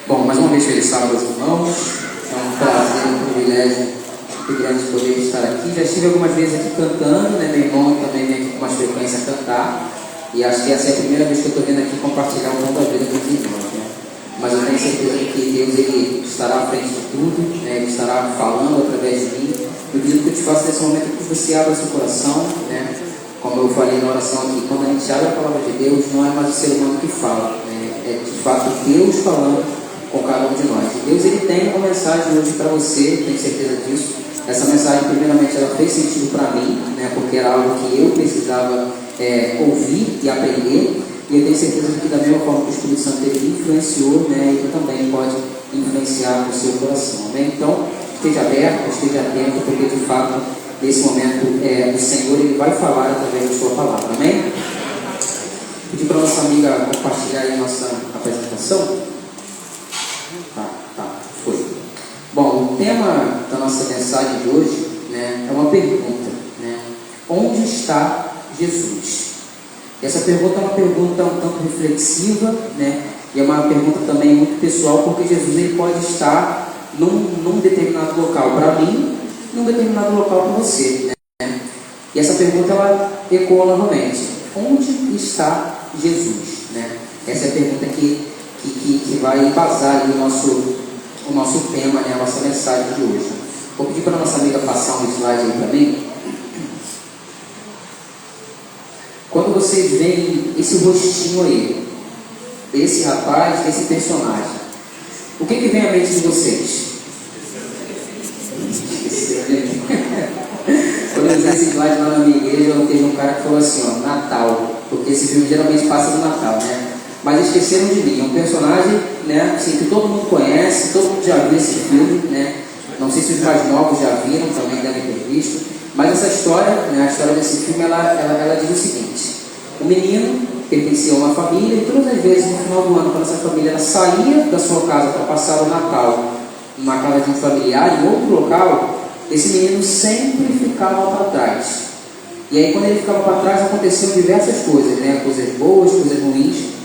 Bom, mais uma vez feliz sábado aos irmãos. É um prazer, um privilégio muito grande poder estar aqui. Já estive algumas vezes aqui cantando, né? Meu irmão também vem aqui com mais frequência a cantar. E acho que essa é a primeira vez que eu estou vindo aqui compartilhar um pouco da vida dos irmãos, né? Mas eu tenho certeza que Deus ele estará à frente de tudo, né? Ele estará falando através de mim. Eu pedido que eu te faça nesse momento que você abra seu coração, né? Como eu falei na oração aqui, quando a gente abre a palavra de Deus, não é mais o ser humano que fala, né? É de fato Deus falando com cada um de nós. E Deus ele tem uma mensagem hoje para você, tenho certeza disso. Essa mensagem, primeiramente, ela fez sentido para mim, né? Porque era algo que eu precisava ouvir e aprender. E eu tenho certeza que da mesma forma que o Espírito Santo ele influenciou, né? Ele também pode influenciar o seu coração. Amém? Então, esteja aberto, esteja atento, porque de fato, nesse momento, o Senhor ele vai falar através da sua palavra. Amém? Pedir para a nossa amiga compartilhar aí a nossa apresentação. Foi. Bom, o tema da nossa mensagem de hoje, né, é uma pergunta, né? Onde está Jesus? E essa pergunta é uma pergunta um tanto reflexiva, né? E é uma pergunta também muito pessoal, porque Jesus ele pode estar num determinado local para mim, num determinado local para você, né? E essa pergunta ela ecoa novamente: onde está Jesus? Né? Essa é a pergunta que vai embasar ali o nosso tema, né? A nossa mensagem de hoje. Vou pedir para a nossa amiga passar um slide aí para mim. Quando vocês veem esse rostinho aí, desse rapaz, desse personagem, o que vem à mente de vocês? Quando eu vi esse slide lá na minha igreja, teve um cara que falou assim, ó, Natal, porque esse filme geralmente passa no Natal, né? Mas esqueceram de mim, é um personagem, né, assim, que todo mundo conhece, todo mundo já viu esse filme, né? Não sei se os mais novos já viram, também devem ter visto. Mas essa história, né, a história desse filme, ela diz o seguinte: o menino pertencia a uma família e todas as vezes no final do ano, quando essa família ela saía da sua casa para passar o Natal numa casa de um familiar, em outro local, esse menino sempre ficava para trás. E aí quando ele ficava para trás aconteciam diversas coisas, né? Coisas boas, coisas ruins.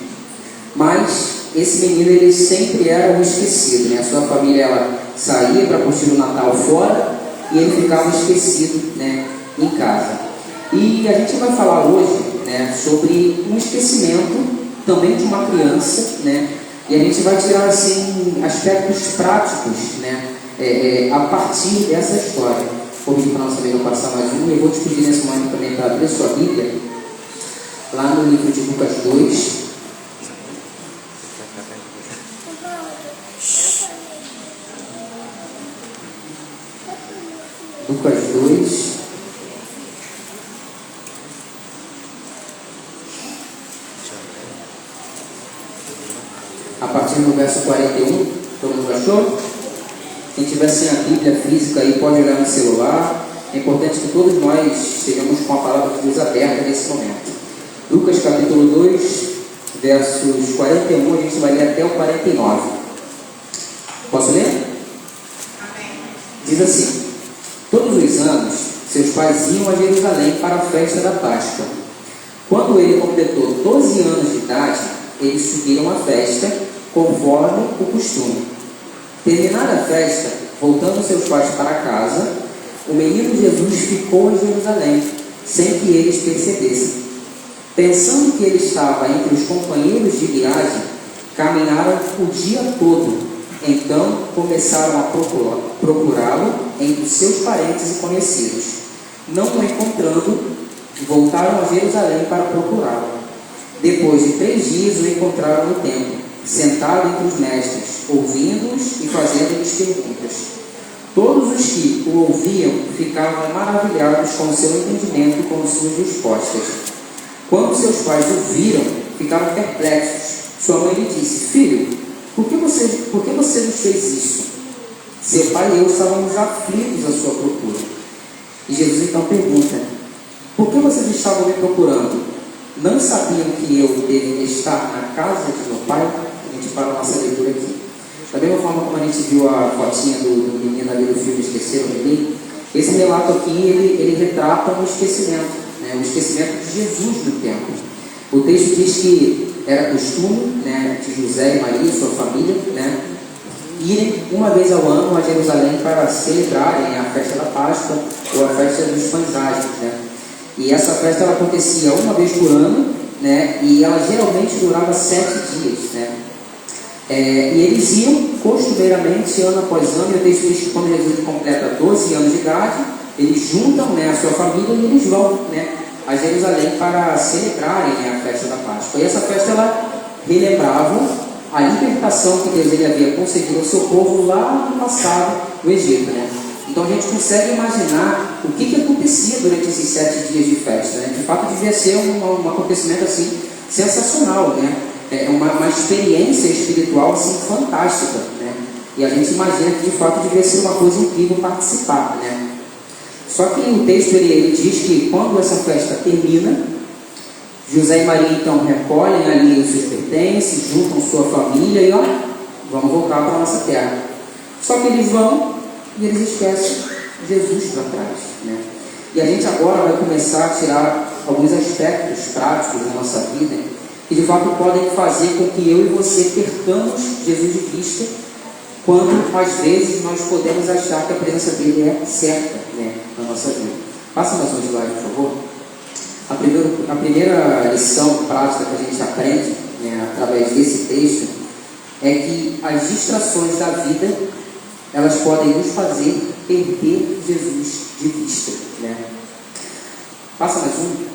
Mas esse menino ele sempre era um esquecido, né? A sua família ela saía para curtir o Natal fora e ele ficava esquecido, né, em casa. E a gente vai falar hoje, né, sobre um esquecimento também de uma criança, né? E a gente vai tirar assim aspectos práticos, né, a partir dessa história. Vou pedir para a nossa amiga passar mais um e eu vou te pedir nesse momento também para abrir sua Bíblia lá no livro de Lucas 2. Lucas 2, a partir do verso 41, todo mundo achou? Quem tiver sem a Bíblia física aí pode olhar no celular. É importante que todos nós estejamos com a palavra de Deus aberta nesse momento. Lucas capítulo 2, versos 41, a gente vai ler até o 49. Posso ler? Amém. Diz assim: todos os anos, seus pais iam a Jerusalém para a festa da Páscoa. Quando ele completou 12 anos de idade, eles subiram à festa, conforme o costume. Terminada a festa, voltando seus pais para casa, o menino Jesus ficou em Jerusalém, sem que eles percebessem. Pensando que ele estava entre os companheiros de viagem, caminharam o dia todo. Então começaram a procurá-lo entre seus parentes e conhecidos. Não o encontrando, voltaram a Jerusalém para procurá-lo. Depois de 3 dias o encontraram no templo, sentado entre os mestres, ouvindo-os e fazendo-lhes perguntas. Todos os que o ouviam ficavam maravilhados com o seu entendimento e com suas respostas. Quando seus pais o viram, ficaram perplexos. Sua mãe lhe disse: filho, por que você nos fez isso? Seu pai e eu estávamos aflitos à sua procura. E Jesus então pergunta: por que vocês estavam me procurando? Não sabiam que eu deveria estar na casa de meu pai? A gente para a nossa leitura aqui. Da mesma forma como a gente viu a fotinha do menino ali do filme Esqueceram de Mim, esse relato aqui ele retrata um esquecimento, né? O esquecimento de Jesus no templo. O texto diz que era costume, né, de José e Maria e sua família, né, irem uma vez ao ano a Jerusalém para celebrarem a festa da Páscoa ou a festa dos pães asmos, né. E essa festa ela acontecia uma vez por ano, né, e ela geralmente durava 7 dias, né. E eles iam costumeiramente ano após ano, e o texto diz que quando Jesus completa 12 anos de idade, eles juntam, né, a sua família e eles vão, né, a Jerusalém para celebrarem, né, a festa da Páscoa. E essa festa ela relembrava a libertação que Deus ele havia concedido ao seu povo lá no passado, no Egito, né? Então a gente consegue imaginar o que acontecia durante esses 7 dias de festa, né? De fato devia ser um acontecimento assim sensacional, né? Uma experiência espiritual assim fantástica, né? E a gente imagina que de fato devia ser uma coisa incrível participar, né? Só que o texto ele diz que quando essa festa termina, José e Maria então recolhem ali os seus pertences, juntam sua família e vamos voltar para a nossa terra. Só que eles vão e eles esquecem Jesus para trás, né? E a gente agora vai começar a tirar alguns aspectos práticos da nossa vida que de fato podem fazer com que eu e você percamos Jesus de vista, quando às vezes nós podemos achar que a presença dele é certa, né, na nossa vida. Passa mais um slide, por favor. A primeira lição prática que a gente aprende, né, através desse texto é que as distrações da vida elas podem nos fazer perder Jesus de vista, né? Passa mais um.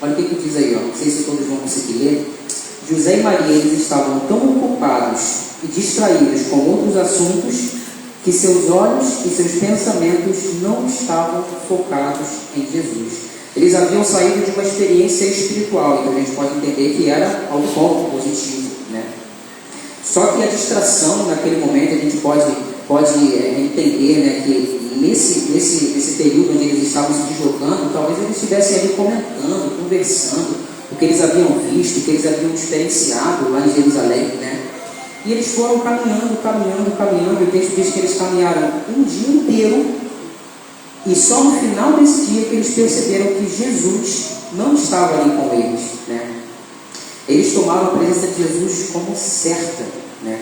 Olha o que diz aí, ó. Não sei se todos vão conseguir ler. José e Maria eles estavam tão ocupados e distraídos com outros assuntos que seus olhos e seus pensamentos não estavam focados em Jesus. Eles haviam saído de uma experiência espiritual, então a gente pode entender que era algo bom, positivo, né? Só que a distração naquele momento a gente pode entender, né, que nesse período onde eles estavam se deslocando, talvez eles estivessem ali comentando, conversando o que eles haviam visto, o que eles haviam experienciado lá em Jerusalém, né? E eles foram caminhando, e o texto diz que eles caminharam um dia inteiro. E só no final desse dia que eles perceberam que Jesus não estava ali com eles, né? Eles tomaram a presença de Jesus como certa, né?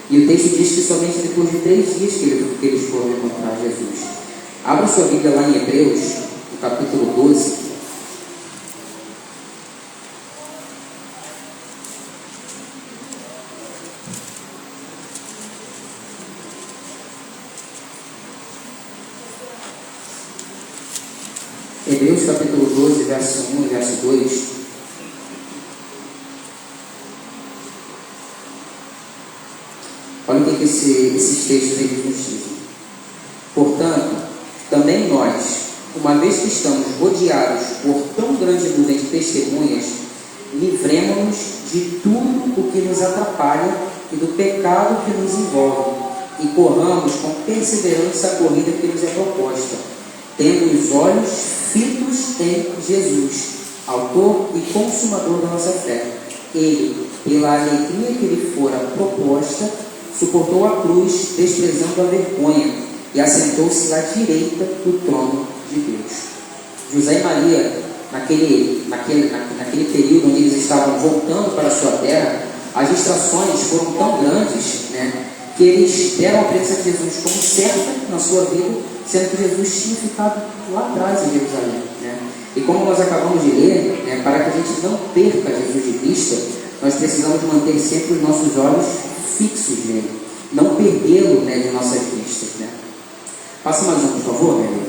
E o texto diz que somente depois de 3 dias que eles foram encontrar Jesus. Abra sua Bíblia lá em Hebreus, no capítulo 12. Hebreus capítulo 12, verso 1 e verso 2. Olha o que esses textos eles nos dizem. Portanto, também nós, uma vez que estamos rodeados por tão grande nuvem de testemunhas, livremo-nos de tudo o que nos atrapalha e do pecado que nos envolve, e corramos com perseverança a corrida que nos é proposta, tendo os olhos fitos em Jesus, autor e consumador da nossa fé. Ele, pela alegria que lhe fora proposta, suportou a cruz, desprezando a vergonha, e assentou-se à direita do trono de Deus. José e Maria, naquele período onde eles estavam voltando para a sua terra, as distrações foram tão grandes, né, que eles deram a presença de Jesus como certa na sua vida, sendo que Jesus tinha ficado lá atrás em Jerusalém, né? E como nós acabamos de ler, né, para que a gente não perca Jesus de vista, nós precisamos manter sempre os nossos olhos fixos nele, não perdê-lo, né, de nossas vistas, né? Passa mais um, por favor, meu amigo.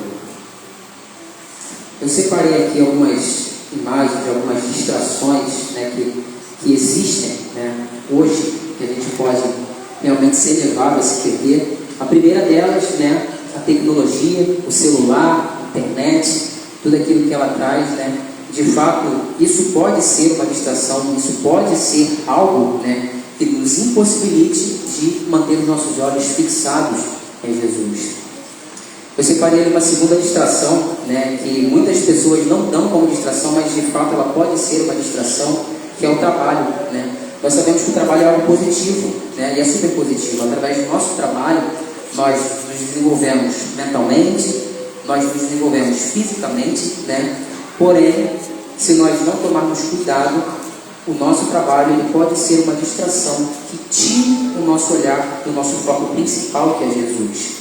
Eu separei aqui algumas imagens, algumas distrações, né, que existem, né, hoje, que a gente pode realmente ser levado a se perder. A primeira delas, né, a tecnologia, o celular, a internet, tudo aquilo que ela traz, né? De fato, isso pode ser uma distração, isso pode ser algo, né, que nos impossibilite de manter os nossos olhos fixados em Jesus. Eu separei uma segunda distração, né, que muitas pessoas não dão como distração, mas de fato ela pode ser uma distração, que é o trabalho, né? Nós sabemos que o trabalho é algo positivo, né, e é super positivo. Através do nosso trabalho, nós nos desenvolvemos mentalmente, nós nos desenvolvemos fisicamente, né? Porém, se nós não tomarmos cuidado, o nosso trabalho ele pode ser uma distração que tire o nosso olhar do nosso foco principal, que é Jesus.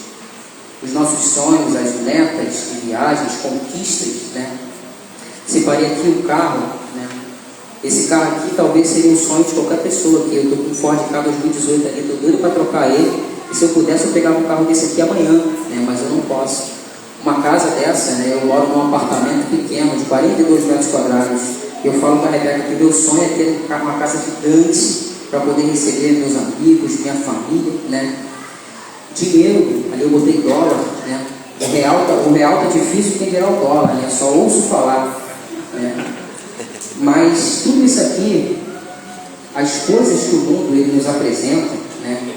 Os nossos sonhos, as metas de viagens, conquistas, né? Separei aqui o carro, né? Esse carro aqui talvez seria um sonho de qualquer pessoa, que eu estou com um Ford Ka 2018 ali, estou doido para trocar ele, e se eu pudesse eu pegava um carro desse aqui amanhã, né? Mas eu não posso. Uma casa dessa, né? Eu moro num apartamento pequeno, de 42 metros quadrados. Eu falo para a Rebeca que meu sonho é ter uma casa gigante para poder receber meus amigos, minha família, né? Dinheiro, ali eu botei dólar, né? O real tá difícil, quem dirá o dólar, né? Só ouço falar, né? Mas tudo isso aqui, as coisas que o mundo ele nos apresenta, né?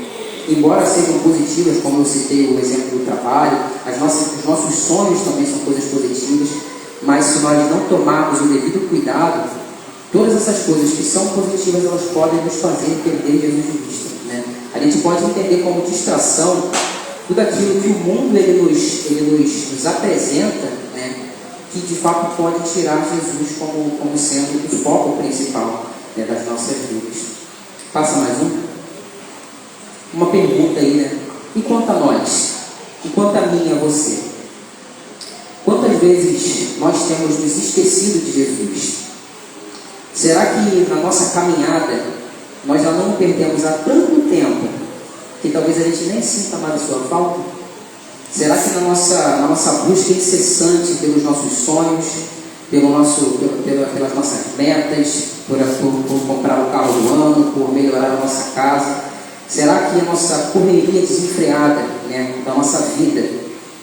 Embora sejam positivas, como eu citei o exemplo do trabalho, os nossos sonhos também são coisas positivas, mas se nós não tomarmos o devido cuidado, todas essas coisas que são positivas, elas podem nos fazer perder Jesus de vista, né? A gente pode entender como distração tudo aquilo que o mundo ele nos apresenta, né? Que de fato pode tirar Jesus como sendo o foco principal, né, das nossas vidas. Passa mais um. Uma pergunta aí, né? E quanto a nós? E quanto a mim e a você? Quantas vezes nós temos nos esquecido de Jesus? Será que na nossa caminhada nós já não perdemos há tanto tempo que talvez a gente nem sinta mais a sua falta? Será que na nossa busca incessante pelos nossos sonhos, pelas nossas metas, por comprar o carro do ano, por melhorar a nossa casa, será que a nossa correria desenfreada, né, da nossa vida,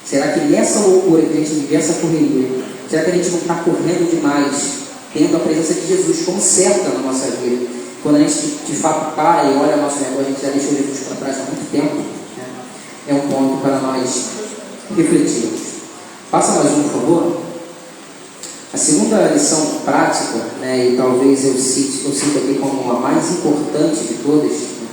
será que nessa loucura que a gente vive essa correria, será que a gente não está correndo demais, tendo a presença de Jesus como certa na nossa vida? Quando a gente de fato para e olha ao nosso redor, a gente já deixou Jesus para trás há muito tempo, né? É um ponto para nós refletirmos. Passa mais um, por favor. A segunda lição prática, né, e talvez eu cito aqui como a mais importante de todas, né,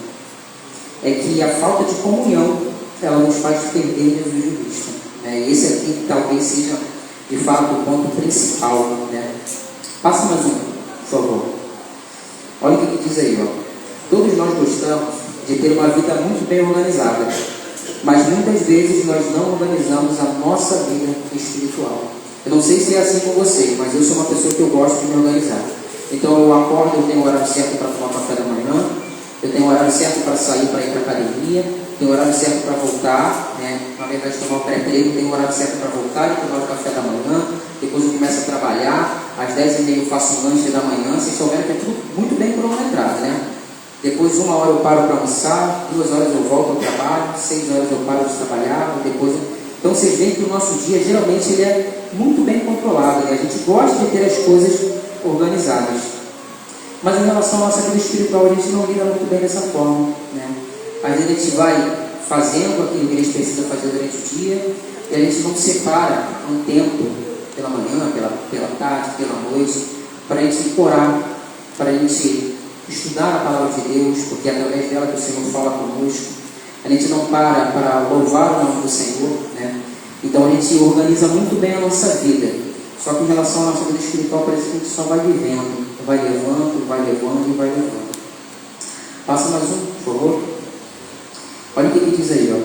é que a falta de comunhão ela nos faz perder Jesus de vista, né? Esse aqui talvez seja de fato o ponto principal, né? Passa mais um, por favor. Olha o que diz aí, ó. Todos nós gostamos de ter uma vida muito bem organizada, mas muitas vezes nós não organizamos a nossa vida espiritual. Eu não sei se é assim com você, mas eu sou uma pessoa que eu gosto de me organizar. Então eu acordo, eu tenho o horário certo para tomar café da manhã, eu tenho o horário certo para sair, para ir para a academia, tenho o horário certo para voltar, né? Na verdade, tomar o pré-treino, tenho o horário certo para voltar e tomar o café da manhã, depois eu começo a trabalhar, às 10h30 eu faço um lanche da manhã, vocês souberam que é tudo muito bem cronometrado, né? Depois 1 hora eu paro para almoçar, 2 horas eu volto ao trabalho, 6 horas eu paro de trabalhar, depois... Então vocês veem que o nosso dia geralmente ele é muito bem controlado, né? A gente gosta de ter as coisas organizadas. Mas em relação à nossa vida espiritual, a gente não lida muito bem dessa forma, né? Às vezes a gente vai fazendo aquilo que a gente precisa fazer durante o dia e a gente não separa um tempo pela manhã, pela tarde, pela noite, para a gente orar, para a gente estudar a palavra de Deus, porque é através dela que o Senhor fala conosco. A gente não para louvar o nome do Senhor, né? Então a gente organiza muito bem a nossa vida. Só que em relação à nossa vida espiritual, parece que a gente só vai vivendo, vai levando, vai levando e vai levando. Passa mais um, por favor. Olha o que ele diz aí, ó.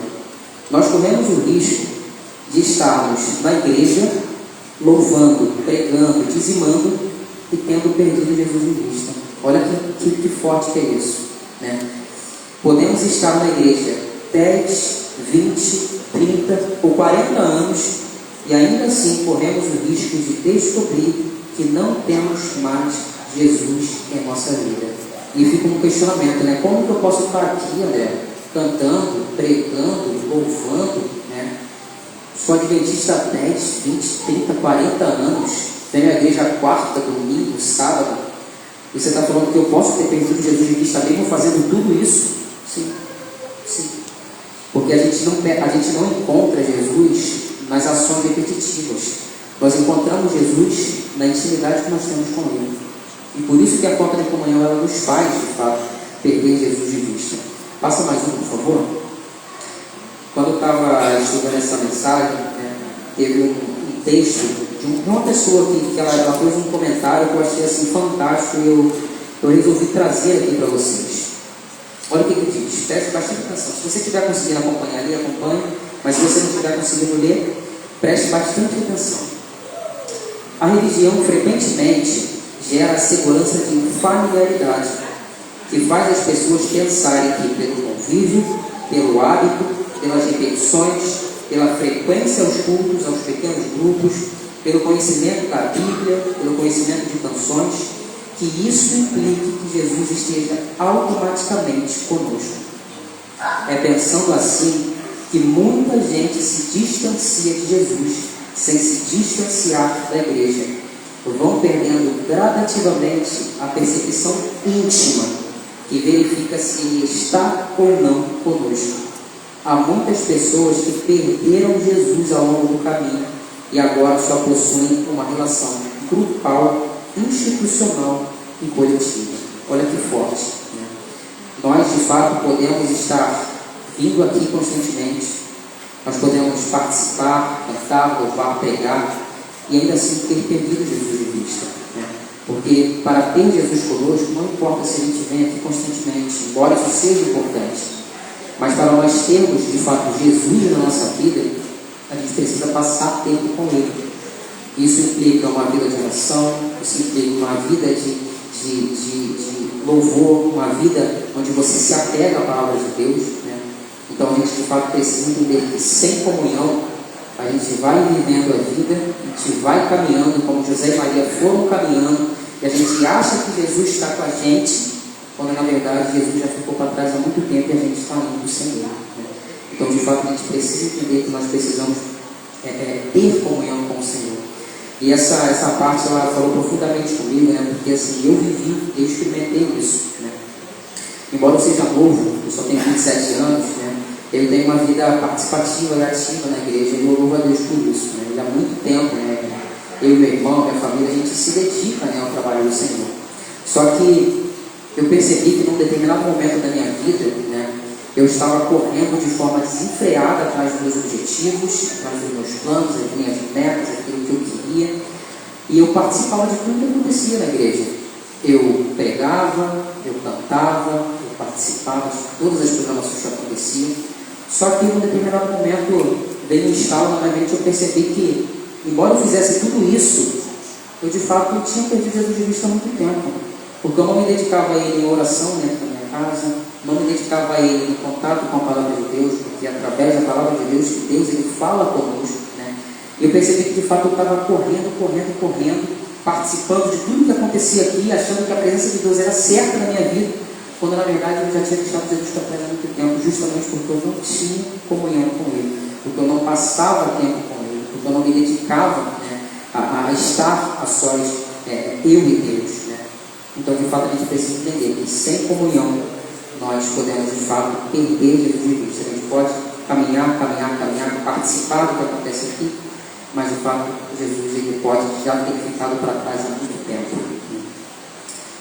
Nós corremos o risco de estarmos na igreja louvando, pregando, dizimando e tendo perdido Jesus de vista. Olha que forte que é isso, né? Podemos estar na igreja 10, 20, 30 ou 40 anos e ainda assim corremos o risco de descobrir que não temos mais Jesus em nossa vida. E fica um questionamento, né? Como que eu posso estar aqui, André, cantando, pregando, louvando, né? Sou adventista há 10, 20, 30, 40 anos, venho à igreja quarta, domingo, sábado, e você está falando que eu posso ter perdido Jesus de vista mesmo fazendo tudo isso? Sim, sim. Porque a gente não encontra Jesus nas ações repetitivas. Nós encontramos Jesus na intimidade que nós temos com Ele. E por isso que a falta de comunhão ela nos faz, de fato, perder Jesus de vista. Passa mais um, por favor. Quando eu estava estudando essa mensagem, né, teve um texto de uma pessoa que ela fez um comentário que eu achei assim fantástico eu resolvi trazer aqui para vocês. Olha o que ele diz, preste bastante atenção. Se você estiver conseguindo acompanhar ali, acompanhe, mas se você não estiver conseguindo ler, preste bastante atenção. A religião frequentemente gera a segurança de familiaridade, que faz as pessoas pensarem que pelo convívio, pelo hábito, pelas repetições, pela frequência aos cultos, aos pequenos grupos, pelo conhecimento da Bíblia, pelo conhecimento de canções, que isso implique que Jesus esteja automaticamente conosco. É pensando assim que muita gente se distancia de Jesus, sem se distanciar da igreja. Vão perdendo gradativamente a percepção íntima, que verifica se ele está ou não conosco. Há muitas pessoas que perderam Jesus ao longo do caminho e agora só possuem uma relação grupal, institucional e coletiva. Olha que forte, né? Nós de fato podemos estar vindo aqui constantemente, nós podemos participar, cantar, louvar, pregar e ainda assim ter perdido Jesus de vista, né? Porque para ter Jesus conosco, não importa se a gente vem aqui constantemente, embora isso seja importante, mas para nós termos de fato Jesus na nossa vida, a gente precisa passar tempo com Ele. Isso implica uma vida de oração, isso implica uma vida de louvor, uma vida onde você se apega à palavra de Deus, né? Então a gente de fato precisa entender que sem comunhão a gente vai vivendo a vida, a gente vai caminhando como José e Maria foram caminhando, e a gente acha que Jesus está com a gente, quando na verdade Jesus já ficou para trás há muito tempo e a gente está indo sem Ele, né? Então de fato a gente precisa entender que nós precisamos ter comunhão com o Senhor. E essa parte ela falou profundamente comigo, né? Porque assim, eu experimentei isso, né? Embora eu seja novo, eu só tenho 27 anos, né? Eu tenho uma vida participativa e ativa na igreja, e eu louvo a Deus por isso, né? E há muito tempo, né? Eu e meu irmão, minha família, a gente se dedica, né, ao trabalho do Senhor. Só que eu percebi que num determinado momento da minha vida, né, eu estava correndo de forma desenfreada atrás dos meus objetivos, atrás dos meus planos, as minhas metas, aquilo que eu queria, e eu participava de tudo que acontecia na igreja. Eu pregava, eu cantava, eu participava de todas as programações que aconteciam. Só que em um determinado momento veio um estalo na minha mente, eu percebi que, embora eu fizesse tudo isso, eu de fato tinha perdido Jesus de vista há muito tempo, porque eu não me dedicava a Ele em oração dentro da minha casa, não me dedicava a Ele em contato com a palavra de Deus, porque é através da palavra de Deus que Deus Ele fala conosco, né? E eu percebi que de fato eu estava correndo, participando de tudo que acontecia aqui, achando que a presença de Deus era certa na minha vida, quando na verdade eu já tinha deixado Jesus para trás há muito tempo, justamente porque eu não tinha comunhão com Ele, porque eu não passava tempo com Ele, porque eu não me dedicava, né, a estar a sós, eu e Deus, né? Então de fato a gente precisa entender que sem comunhão nós podemos de fato perder Jesus de vista. A gente pode caminhar, participar do que acontece aqui, mas de fato Jesus ele pode já ter ficado para trás há muito tempo.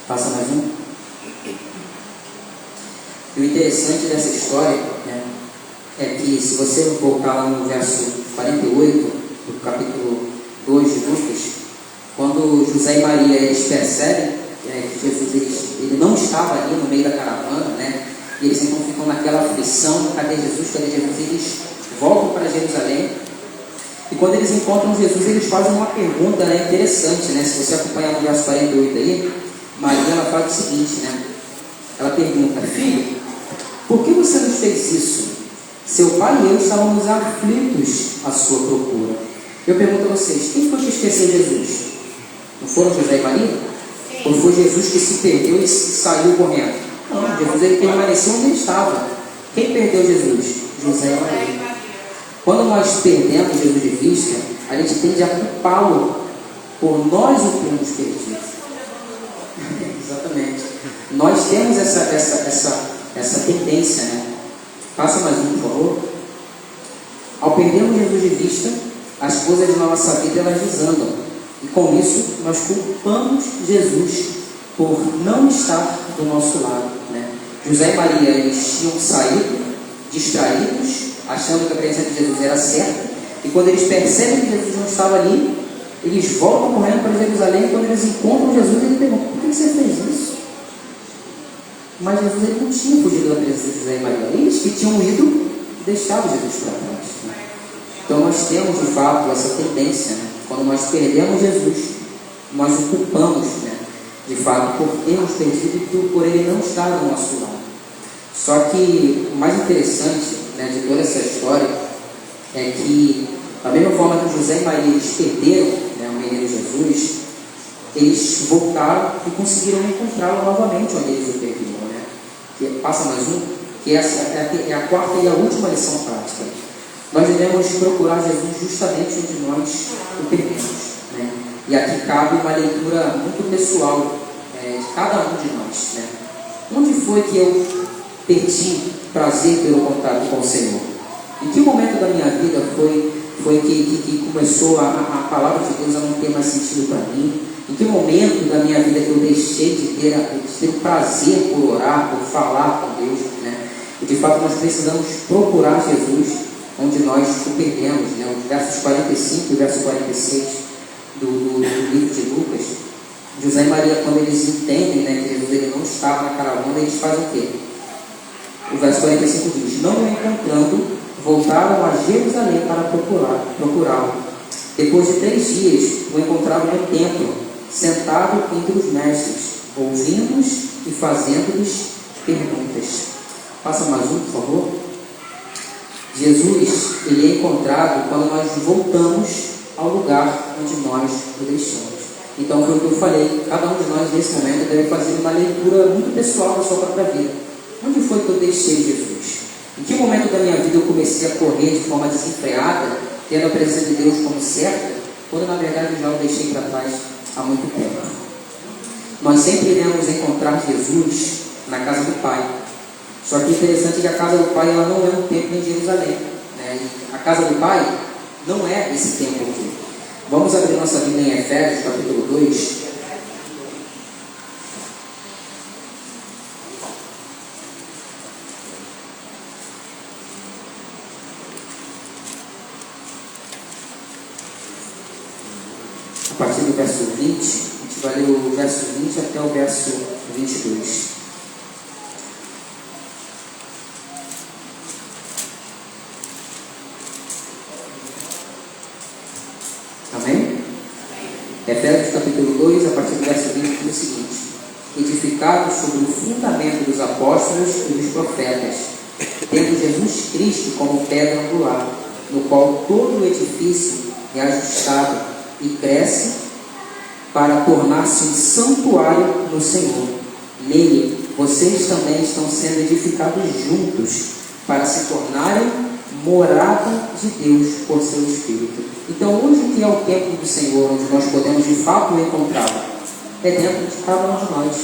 Passa mais um. E o interessante dessa história, né, é que se você voltar lá no verso 48 do capítulo 2 de Lucas, quando José e Maria eles percebem que Jesus ele não estava ali no meio da caravana, né, e eles então ficam naquela aflição, cadê Jesus, eles voltam para Jerusalém. E quando eles encontram Jesus, eles fazem uma pergunta, né, interessante, né? Se você acompanhar no verso 48 aí, Maria ela fala o seguinte, né? Ela pergunta: filho, por que você nos fez isso? Seu pai e eu estávamos aflitos à sua procura. Eu pergunto a vocês, quem foi que esqueceu Jesus? Não foram José e Maria? Ou foi Jesus que se perdeu e saiu correndo? Não, Jesus ele permaneceu onde ele estava. Quem perdeu Jesus? José e Maria. Quando nós perdemos Jesus de vista, a gente tende a culpá-lo por nós o termos perdido. Exatamente. Nós temos essa tendência, né? Passa mais um, por favor. Ao perdermos Jesus de vista, as coisas da nossa vida elas desandam. E com isso, nós culpamos Jesus por não estar do nosso lado, né? José e Maria, eles tinham saído distraídos, achando que a presença de Jesus era certa, e quando eles percebem que Jesus não estava ali, eles voltam correndo para Jerusalém, e quando eles encontram Jesus, eles perguntam: por que você fez isso? Mas Jesus ele não tinha fugido da presença de José e Maria. Eles que tinham ido, deixaram Jesus para trás. Então nós temos de fato essa tendência, né? Quando nós perdemos Jesus, nós o culpamos, né? De fato, por termos perdido e por ele não estar do nosso lado. Só que o mais interessante, né, de toda essa história é que, da mesma forma que José e Maria eles perderam, né, o menino Jesus, eles voltaram e conseguiram encontrá-lo novamente onde eles o perderam, né? Que passa mais um, que essa é a quarta e a última lição prática. Nós devemos procurar Jesus justamente onde nós o perdemos, né? E aqui cabe uma leitura muito pessoal de cada um de nós, né? Onde foi que eu perdi prazer pelo contato com o Senhor? Em que momento da minha vida foi que começou a palavra de Deus a não ter mais sentido para mim? Em que momento da minha vida que eu deixei de ter o prazer por orar, por falar com Deus, né? E de fato nós precisamos procurar Jesus onde nós o perdemos, né? Os versos 45 e verso 46 do livro de Lucas. José e Maria, quando eles entendem, né, que Jesus ele não estava na caravana, eles fazem o quê? O verso 45 diz: não o encontrando, voltaram a Jerusalém para procurá-lo. Depois de 3 dias, o encontraram no templo, sentado entre os mestres, ouvindo-os e fazendo-lhes perguntas. Passa mais um, por favor. Jesus, ele é encontrado quando nós voltamos ao lugar onde nós o deixamos. Então, foi o que eu falei, cada um de nós nesse momento deve fazer uma leitura muito pessoal da sua própria vida. Onde foi que eu deixei Jesus? Em que momento da minha vida eu comecei a correr de forma desenfreada, tendo a presença de Deus como certa, quando na verdade eu já o deixei para trás há muito tempo? Nós sempre iremos encontrar Jesus na casa do Pai. Só que é interessante que a casa do Pai ela não é um templo em Jerusalém, né? E a casa do Pai não é esse templo aqui. Vamos abrir nossa Bíblia em Efésios, capítulo 2. A partir do verso 20, a gente vai ler o verso 20 até o verso 22. Amém? Efésios capítulo 2, a partir do verso 20, diz o seguinte: edificados sobre o fundamento dos apóstolos e dos profetas, tendo Jesus Cristo como pedra angular, no qual todo o edifício é ajustado e cresce para tornar-se um santuário no Senhor. Nele, vocês também estão sendo edificados juntos para se tornarem morada de Deus por seu Espírito. Então, hoje que é o templo do Senhor, onde nós podemos de fato encontrá-lo, é dentro de cada um de nós.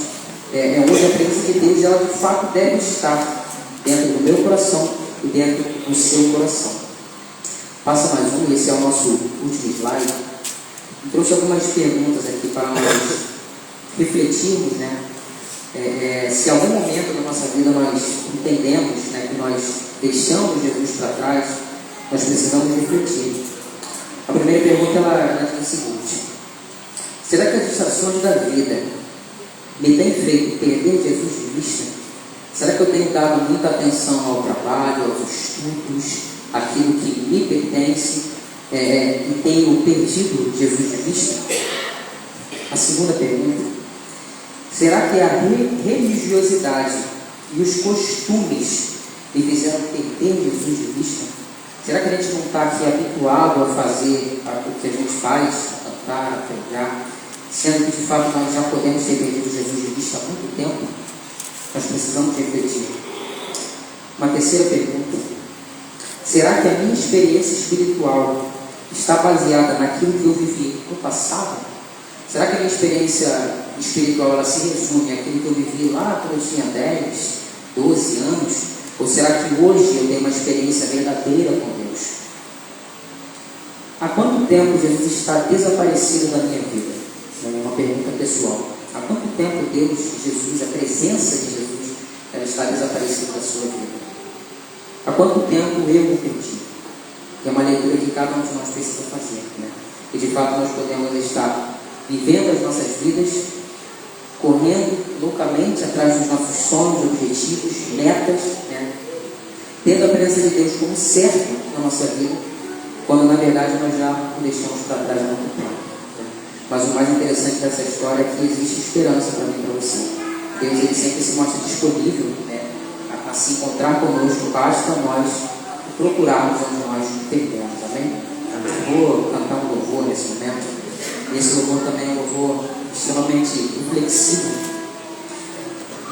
É onde a presença de Deus, ela de fato deve estar dentro do meu coração e dentro do seu coração. Passa mais um, esse é o nosso último slide. Eu trouxe algumas perguntas aqui para nós refletirmos, né? Se em algum momento da nossa vida nós entendemos, né, que nós deixamos Jesus para trás, nós precisamos refletir. A primeira pergunta ela diz o seguinte: será que as distrações da vida me têm feito perder Jesus de vista? Será que eu tenho dado muita atenção ao trabalho, aos estudos, aquilo que me pertence, e tenho perdido Jesus de vista? A segunda pergunta: será que a religiosidade e os costumes me fizeram perder Jesus de vista? Será que a gente não está aqui habituado a fazer o que a gente faz, a cantar, a pregar, sendo que de fato nós já podemos ter perdido Jesus de vista há muito tempo? Nós precisamos refletir. Uma terceira pergunta: será que a minha experiência espiritual está baseada naquilo que eu vivi no passado? Será que a minha experiência espiritual ela se resume àquilo que eu vivi lá quando eu tinha 10, 12 anos? Ou será que hoje eu tenho uma experiência verdadeira com Deus? Há quanto tempo Jesus está desaparecido da minha vida? É uma pergunta pessoal. Há quanto tempo Deus, Jesus, a presença de Jesus, ela está desaparecida da sua vida? Há quanto tempo eu me perdi? É uma leitura que cada um de nós precisa fazer, né? E de fato nós podemos estar vivendo as nossas vidas correndo loucamente atrás dos nossos sonhos, objetivos, metas, né? Tendo a presença de Deus como certo na nossa vida, quando na verdade nós já o deixamos para trás há muito tempo. Né? Mas o mais interessante dessa história é que existe esperança para mim e para você. Deus ele sempre se mostra disponível, né, a se encontrar conosco, basta nós procurarmos onde nós perdemos, amém? Eu vou cantar um louvor nesse momento. Esse louvor também é um louvor extremamente reflexivo.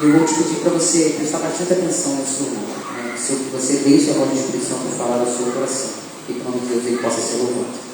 E eu vou te pedir para você prestar bastante atenção nesse louvor, né? Se você deixa a voz do Espírito Santo falar do seu coração, e que o nome de Deus ele possa ser louvado.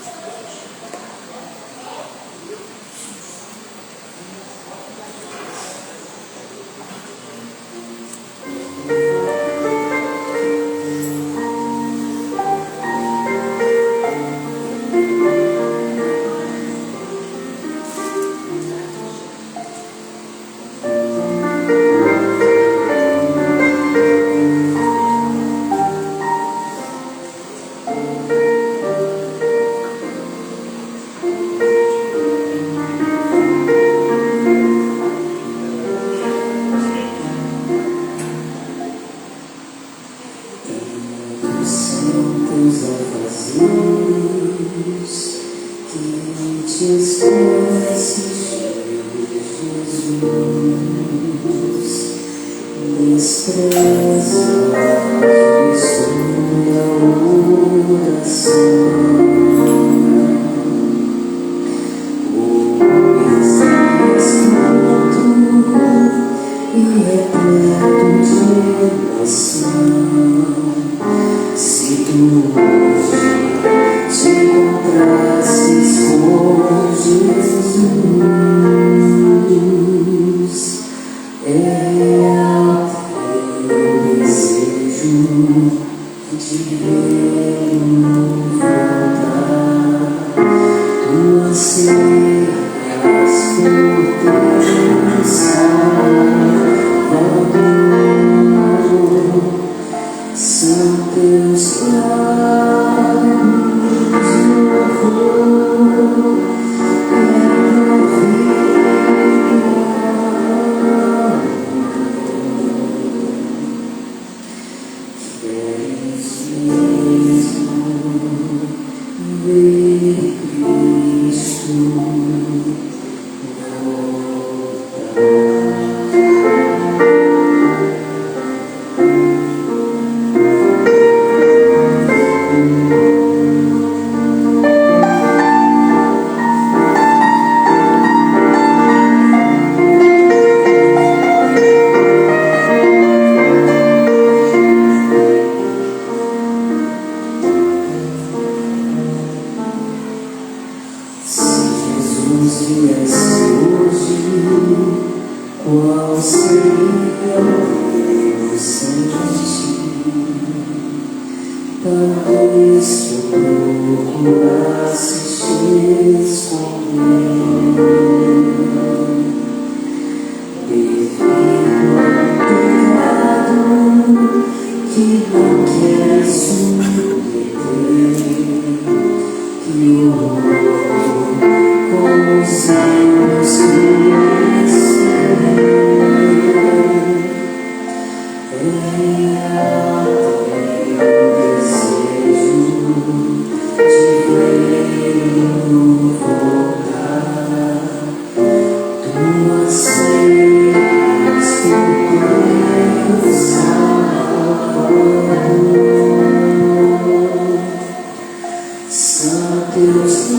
Santos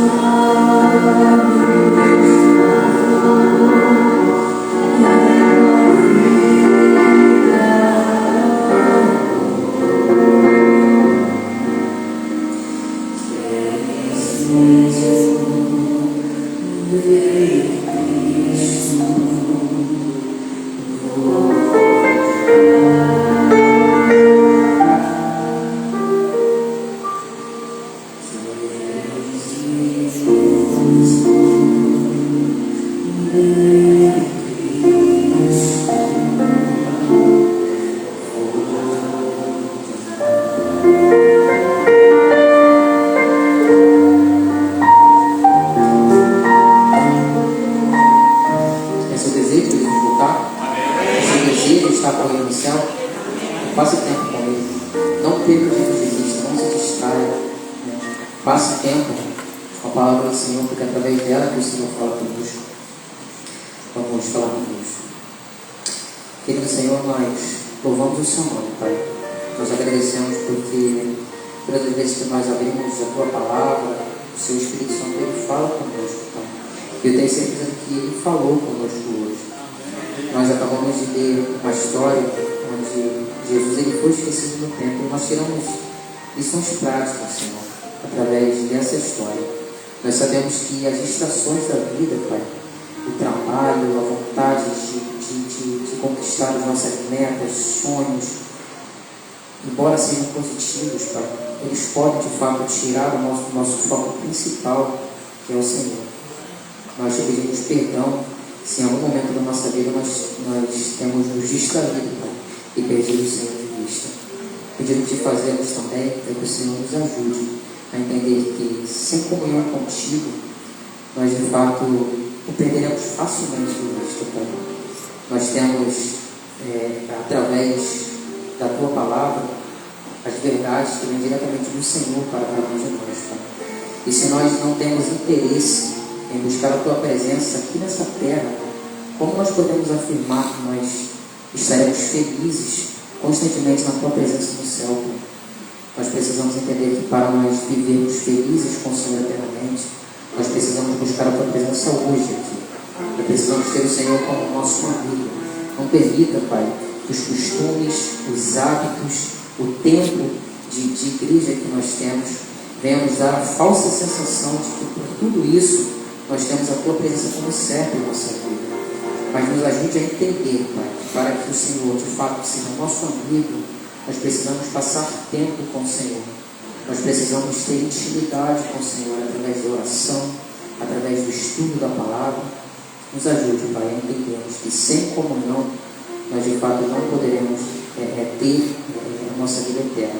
lábios passe tempo com a palavra do Senhor, porque é através dela que o Senhor fala conosco. Vamos falar conosco. Querido Senhor, nós louvamos o Seu nome, Pai. Nós agradecemos porque todas as vezes que nós abrimos a Tua palavra, o Seu Espírito Santo, Ele fala conosco, Pai. Eu tenho certeza que Ele falou conosco hoje. Nós acabamos de ler uma história onde Jesus ele foi esquecido no templo, e nós tiramos lições práticas, Senhor, através dessa história. Nós sabemos que as distrações da vida, Pai, o trabalho, a vontade de conquistar as nossas metas, sonhos, embora sejam positivos, Pai, eles podem de fato tirar o nosso foco principal, que é o Senhor. Nós te pedimos perdão se em algum momento da nossa vida nós temos nos distraído, Pai, e perdido o Senhor de vista. Pedindo que fazemos também é que o Senhor nos ajude a entender que sem comunhão contigo, nós de fato o perderemos facilmente de vista, Pai. Nós temos, através da Tua palavra, as verdades que vêm diretamente do Senhor para cada um de nós, Pai. E se nós não temos interesse em buscar a Tua presença aqui nessa terra, como nós podemos afirmar que nós estaremos felizes constantemente na Tua presença no céu, Pai? Nós precisamos entender que para nós vivermos felizes com o Senhor eternamente, nós precisamos buscar a Tua presença hoje aqui. Nós precisamos ter o Senhor como nosso amigo. Não permita, Pai, que os costumes, os hábitos, o tempo de igreja que nós temos venham nos dar a falsa sensação de que por tudo isso nós temos a Tua presença como certa em nossa vida. Mas nos ajude a entender, Pai, que para que o Senhor de fato seja nosso amigo, nós precisamos passar tempo com o Senhor. Nós precisamos ter intimidade com o Senhor através da oração, através do estudo da palavra. Nos ajude, Pai, a entendermos que sem comunhão nós de fato não poderemos ter a nossa vida eterna.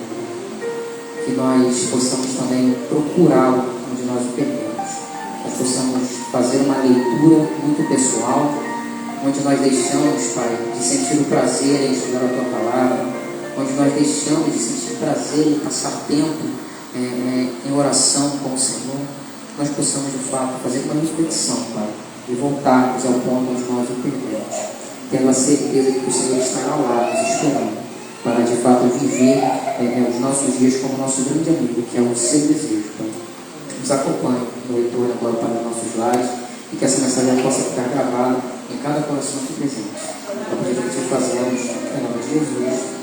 Que nós possamos também procurá-lo onde nós o perdemos. Nós possamos fazer uma leitura muito pessoal, onde nós deixamos, Pai, de sentir o prazer em estudar a Tua palavra, onde nós deixamos de sentir prazer em passar tempo em oração com o Senhor. Nós possamos de fato fazer uma reflexão, Pai, e voltarmos ao ponto onde nós o perdemos, tendo a certeza de que o Senhor estará lá nos esperando para de fato viver os nossos dias como nosso grande amigo, que é o Seu desejo, Pai. Nos acompanhe no retorno agora para os nossos lares e que essa mensagem possa ficar gravada em cada coração aqui presente. É o pedido que te fazemos em nome de Jesus.